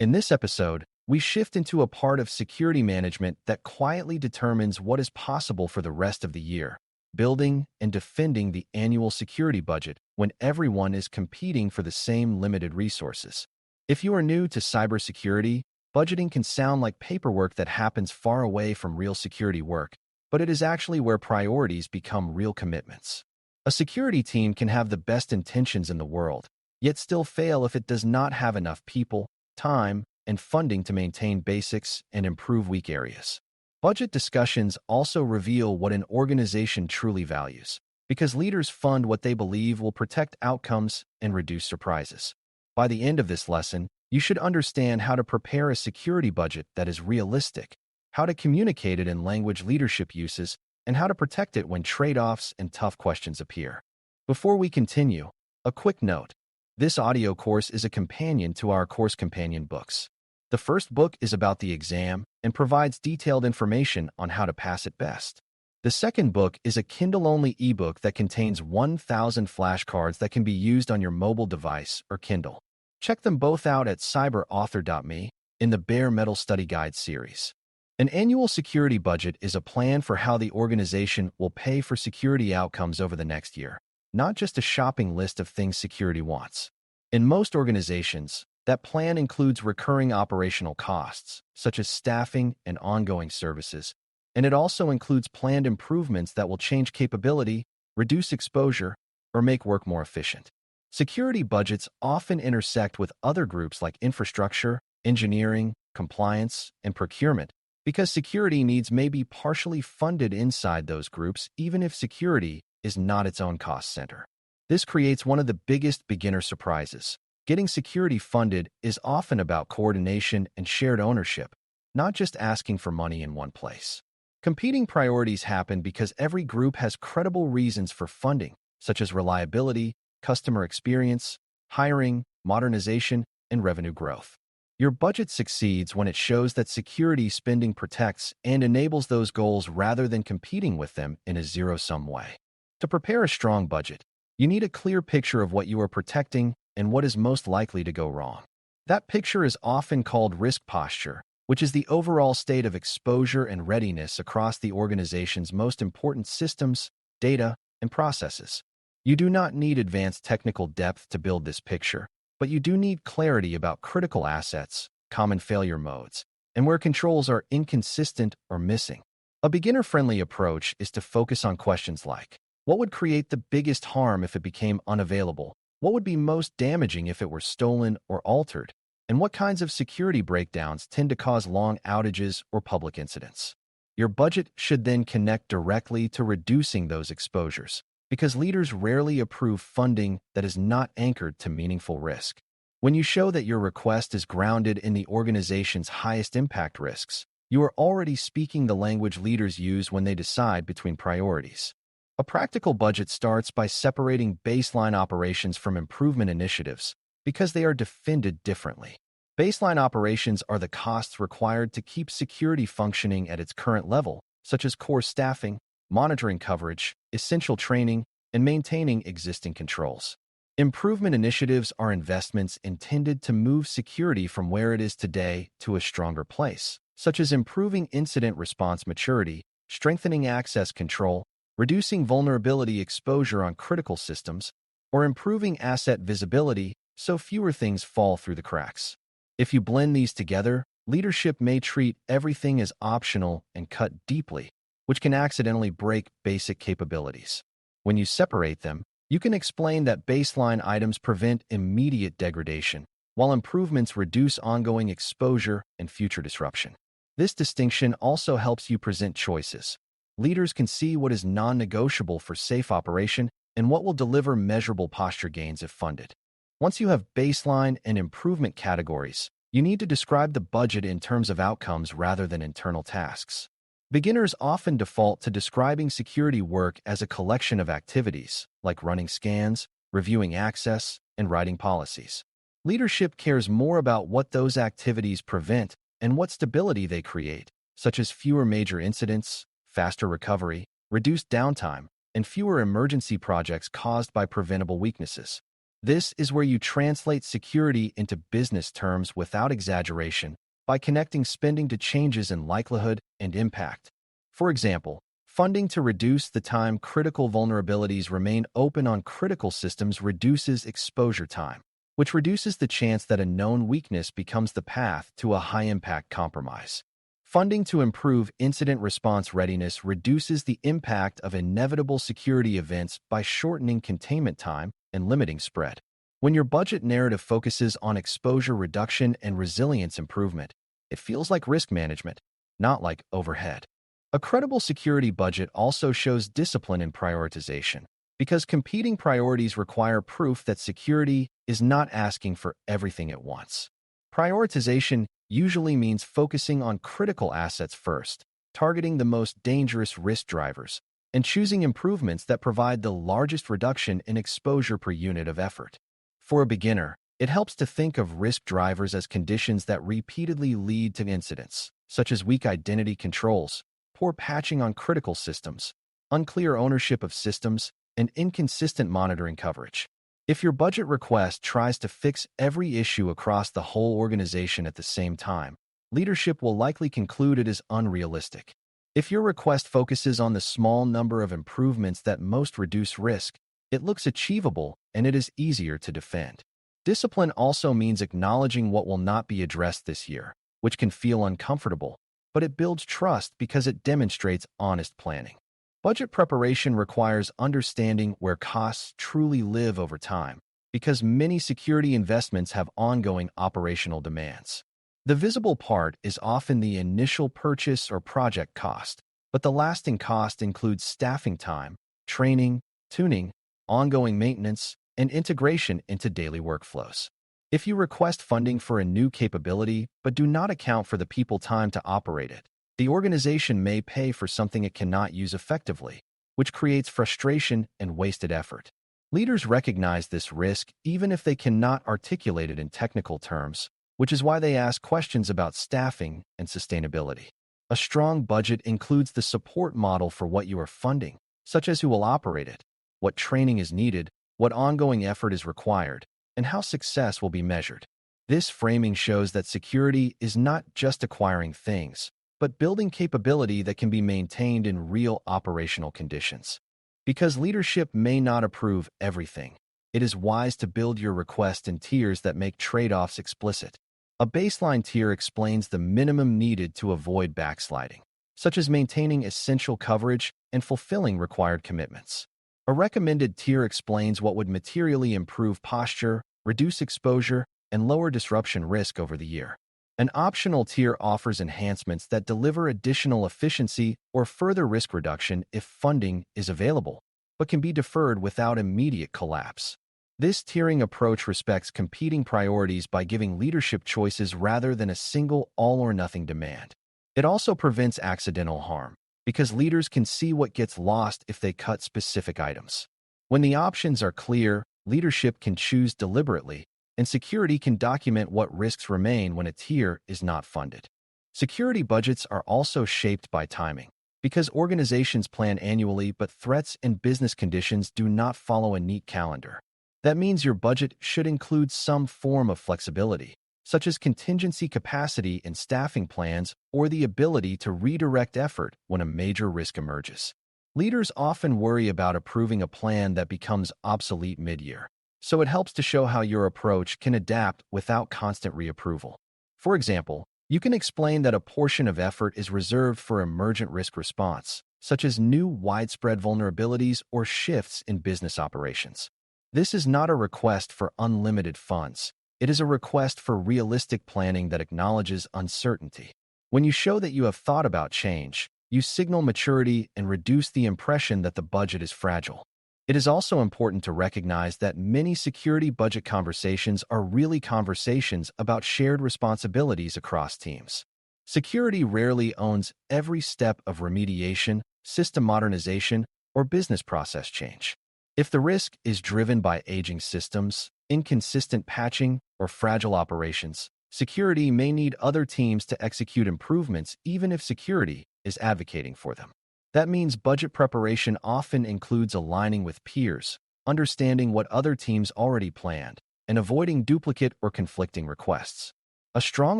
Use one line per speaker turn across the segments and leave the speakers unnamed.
In this episode, we shift into a part of security management that quietly determines what is possible for the rest of the year, building and defending the annual security budget when everyone is competing for the same limited resources. If you are new to cybersecurity, budgeting can sound like paperwork that happens far away from real security work, but it is actually where priorities become real commitments. A security team can have the best intentions in the world, yet still fail if it does not have enough people, time, and funding to maintain basics and improve weak areas. Budget discussions also reveal what an organization truly values, because leaders fund what they believe will protect outcomes and reduce surprises. By the end of this lesson, you should understand how to prepare a security budget that is realistic, how to communicate it in language leadership uses, and how to protect it when trade-offs and tough questions appear. Before we continue, a quick note. This audio course is a companion to our course companion books. The first book is about the exam and provides detailed information on how to pass it best. The second book is a Kindle-only ebook that contains 1,000 flashcards that can be used on your mobile device or Kindle. Check them both out at cyber.author.me in the Bare Metal Study Guide series. An annual security budget is a plan for how the organization will pay for security outcomes over the next year, not just a shopping list of things security wants. In most organizations, that plan includes recurring operational costs, such as staffing and ongoing services, and it also includes planned improvements that will change capability, reduce exposure, or make work more efficient. Security budgets often intersect with other groups like infrastructure, engineering, compliance, and procurement, because security needs may be partially funded inside those groups even if security is not its own cost center. This creates one of the biggest beginner surprises. Getting security funded is often about coordination and shared ownership, not just asking for money in one place. Competing priorities happen because every group has credible reasons for funding, such as reliability, customer experience, hiring, modernization, and revenue growth. Your budget succeeds when it shows that security spending protects and enables those goals rather than competing with them in a zero-sum way. To prepare a strong budget, you need a clear picture of what you are protecting and what is most likely to go wrong. That picture is often called risk posture, which is the overall state of exposure and readiness across the organization's most important systems, data, and processes. You do not need advanced technical depth to build this picture, but you do need clarity about critical assets, common failure modes, and where controls are inconsistent or missing. A beginner-friendly approach is to focus on questions like, what would create the biggest harm if it became unavailable? What would be most damaging if it were stolen or altered? And what kinds of security breakdowns tend to cause long outages or public incidents? Your budget should then connect directly to reducing those exposures, because leaders rarely approve funding that is not anchored to meaningful risk. When you show that your request is grounded in the organization's highest impact risks, you are already speaking the language leaders use when they decide between priorities. A practical budget starts by separating baseline operations from improvement initiatives because they are defended differently. Baseline operations are the costs required to keep security functioning at its current level, such as core staffing, monitoring coverage, essential training, and maintaining existing controls. Improvement initiatives are investments intended to move security from where it is today to a stronger place, such as improving incident response maturity, strengthening access control, reducing vulnerability exposure on critical systems, or improving asset visibility so fewer things fall through the cracks. If you blend these together, leadership may treat everything as optional and cut deeply, which can accidentally break basic capabilities. When you separate them, you can explain that baseline items prevent immediate degradation, while improvements reduce ongoing exposure and future disruption. This distinction also helps you present choices. Leaders can see what is non-negotiable for safe operation and what will deliver measurable posture gains if funded. Once you have baseline and improvement categories, you need to describe the budget in terms of outcomes rather than internal tasks. Beginners often default to describing security work as a collection of activities, like running scans, reviewing access, and writing policies. Leadership cares more about what those activities prevent and what stability they create, such as fewer major incidents, faster recovery, reduced downtime, and fewer emergency projects caused by preventable weaknesses. This is where you translate security into business terms without exaggeration by connecting spending to changes in likelihood and impact. For example, funding to reduce the time critical vulnerabilities remain open on critical systems reduces exposure time, which reduces the chance that a known weakness becomes the path to a high-impact compromise. Funding to improve incident response readiness reduces the impact of inevitable security events by shortening containment time and limiting spread. When your budget narrative focuses on exposure reduction and resilience improvement, it feels like risk management, not like overhead. A credible security budget also shows discipline in prioritization, because competing priorities require proof that security is not asking for everything at once. Prioritization usually means focusing on critical assets first, targeting the most dangerous risk drivers, and choosing improvements that provide the largest reduction in exposure per unit of effort. For a beginner, it helps to think of risk drivers as conditions that repeatedly lead to incidents, such as weak identity controls, poor patching on critical systems, unclear ownership of systems, and inconsistent monitoring coverage. If your budget request tries to fix every issue across the whole organization at the same time, leadership will likely conclude it is unrealistic. If your request focuses on the small number of improvements that most reduce risk, it looks achievable and it is easier to defend. Discipline also means acknowledging what will not be addressed this year, which can feel uncomfortable, but it builds trust because it demonstrates honest planning. Budget preparation requires understanding where costs truly live over time, because many security investments have ongoing operational demands. The visible part is often the initial purchase or project cost, but the lasting cost includes staffing time, training, tuning, ongoing maintenance, and integration into daily workflows. If you request funding for a new capability but do not account for the people time to operate it, the organization may pay for something it cannot use effectively, which creates frustration and wasted effort. Leaders recognize this risk even if they cannot articulate it in technical terms, which is why they ask questions about staffing and sustainability. A strong budget includes the support model for what you are funding, such as who will operate it, what training is needed, what ongoing effort is required, and how success will be measured. This framing shows that security is not just acquiring things, but building capability that can be maintained in real operational conditions. Because leadership may not approve everything, it is wise to build your request in tiers that make trade-offs explicit. A baseline tier explains the minimum needed to avoid backsliding, such as maintaining essential coverage and fulfilling required commitments. A recommended tier explains what would materially improve posture, reduce exposure, and lower disruption risk over the year. An optional tier offers enhancements that deliver additional efficiency or further risk reduction if funding is available, but can be deferred without immediate collapse. This tiering approach respects competing priorities by giving leadership choices rather than a single all-or-nothing demand. It also prevents accidental harm, because leaders can see what gets lost if they cut specific items. When the options are clear, leadership can choose deliberately, and security can document what risks remain when a tier is not funded. Security budgets are also shaped by timing, because organizations plan annually but threats and business conditions do not follow a neat calendar. That means your budget should include some form of flexibility, such as contingency capacity in staffing plans or the ability to redirect effort when a major risk emerges. Leaders often worry about approving a plan that becomes obsolete mid-year, so it helps to show how your approach can adapt without constant reapproval. For example, you can explain that a portion of effort is reserved for emergent risk response, such as new widespread vulnerabilities or shifts in business operations. This is not a request for unlimited funds. It is a request for realistic planning that acknowledges uncertainty. When you show that you have thought about change, you signal maturity and reduce the impression that the budget is fragile. It is also important to recognize that many security budget conversations are really conversations about shared responsibilities across teams. Security rarely owns every step of remediation, system modernization, or business process change. If the risk is driven by aging systems, inconsistent patching, or fragile operations, security may need other teams to execute improvements even if security is advocating for them. That means budget preparation often includes aligning with peers, understanding what other teams already planned, and avoiding duplicate or conflicting requests. A strong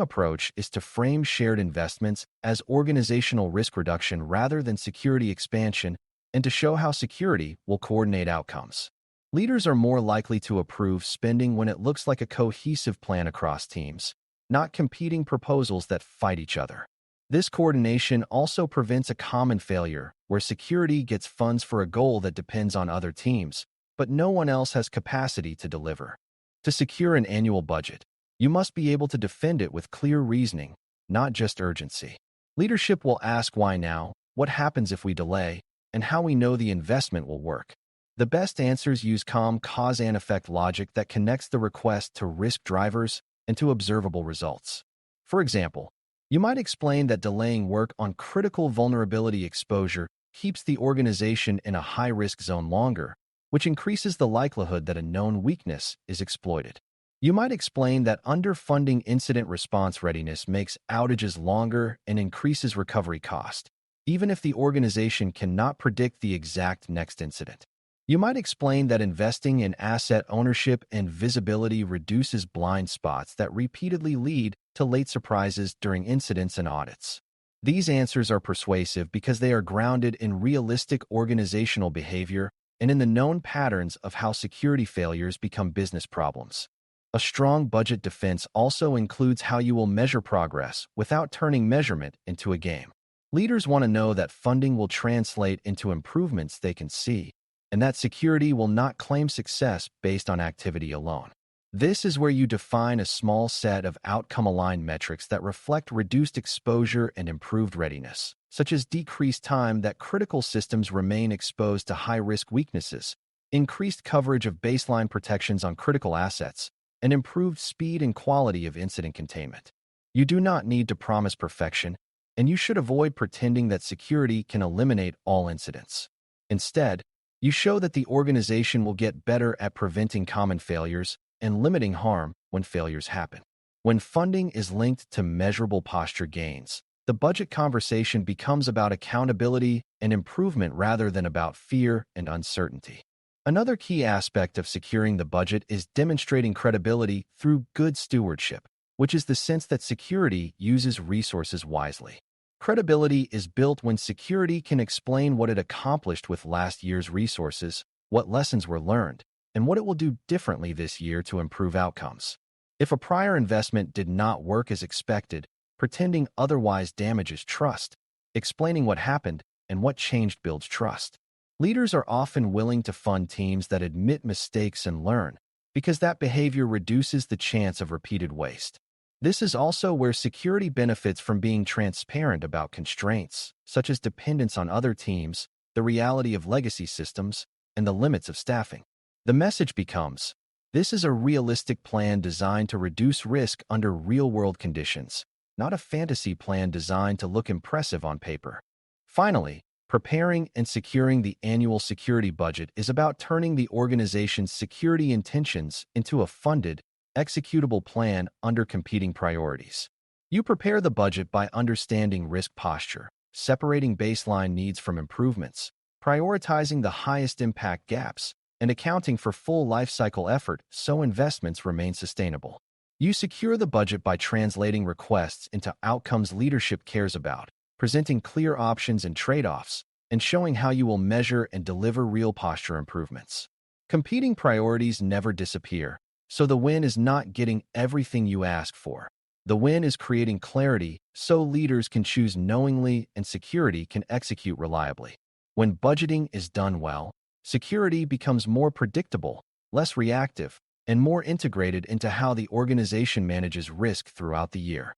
approach is to frame shared investments as organizational risk reduction rather than security expansion, and to show how security will coordinate outcomes. Leaders are more likely to approve spending when it looks like a cohesive plan across teams, not competing proposals that fight each other. This coordination also prevents a common failure, where security gets funds for a goal that depends on other teams, but no one else has capacity to deliver. To secure an annual budget, you must be able to defend it with clear reasoning, not just urgency. Leadership will ask why now, what happens if we delay, and how we know the investment will work. The best answers use calm cause and effect logic that connects the request to risk drivers and to observable results. For example, you might explain that delaying work on critical vulnerability exposure keeps the organization in a high-risk zone longer, which increases the likelihood that a known weakness is exploited. You might explain that underfunding incident response readiness makes outages longer and increases recovery cost, even if the organization cannot predict the exact next incident. You might explain that investing in asset ownership and visibility reduces blind spots that repeatedly lead to late surprises during incidents and audits. These answers are persuasive because they are grounded in realistic organizational behavior and in the known patterns of how security failures become business problems. A strong budget defense also includes how you will measure progress without turning measurement into a game. Leaders want to know that funding will translate into improvements they can see, and that security will not claim success based on activity alone. This is where you define a small set of outcome-aligned metrics that reflect reduced exposure and improved readiness, such as decreased time that critical systems remain exposed to high-risk weaknesses, increased coverage of baseline protections on critical assets, and improved speed and quality of incident containment. You do not need to promise perfection, and you should avoid pretending that security can eliminate all incidents. Instead, you show that the organization will get better at preventing common failures and limiting harm when failures happen. When funding is linked to measurable posture gains, the budget conversation becomes about accountability and improvement rather than about fear and uncertainty. Another key aspect of securing the budget is demonstrating credibility through good stewardship, which is the sense that security uses resources wisely. Credibility is built when security can explain what it accomplished with last year's resources, what lessons were learned, and what it will do differently this year to improve outcomes. If a prior investment did not work as expected, pretending otherwise damages trust. Explaining what happened and what changed builds trust. Leaders are often willing to fund teams that admit mistakes and learn, because that behavior reduces the chance of repeated waste. This is also where security benefits from being transparent about constraints, such as dependence on other teams, the reality of legacy systems, and the limits of staffing. The message becomes, this is a realistic plan designed to reduce risk under real-world conditions, not a fantasy plan designed to look impressive on paper. Finally, preparing and securing the annual security budget is about turning the organization's security intentions into a funded, executable plan under competing priorities. You prepare the budget by understanding risk posture, separating baseline needs from improvements, prioritizing the highest impact gaps, and accounting for full lifecycle effort so investments remain sustainable. You secure the budget by translating requests into outcomes leadership cares about, presenting clear options and trade-offs, and showing how you will measure and deliver real posture improvements. Competing priorities never disappear, so the win is not getting everything you ask for. The win is creating clarity so leaders can choose knowingly and security can execute reliably. When budgeting is done well, security becomes more predictable, less reactive, and more integrated into how the organization manages risk throughout the year.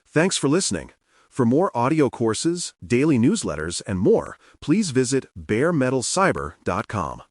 Thanks for listening. For more audio courses, daily newsletters, and more, please visit baremetalcyber.com.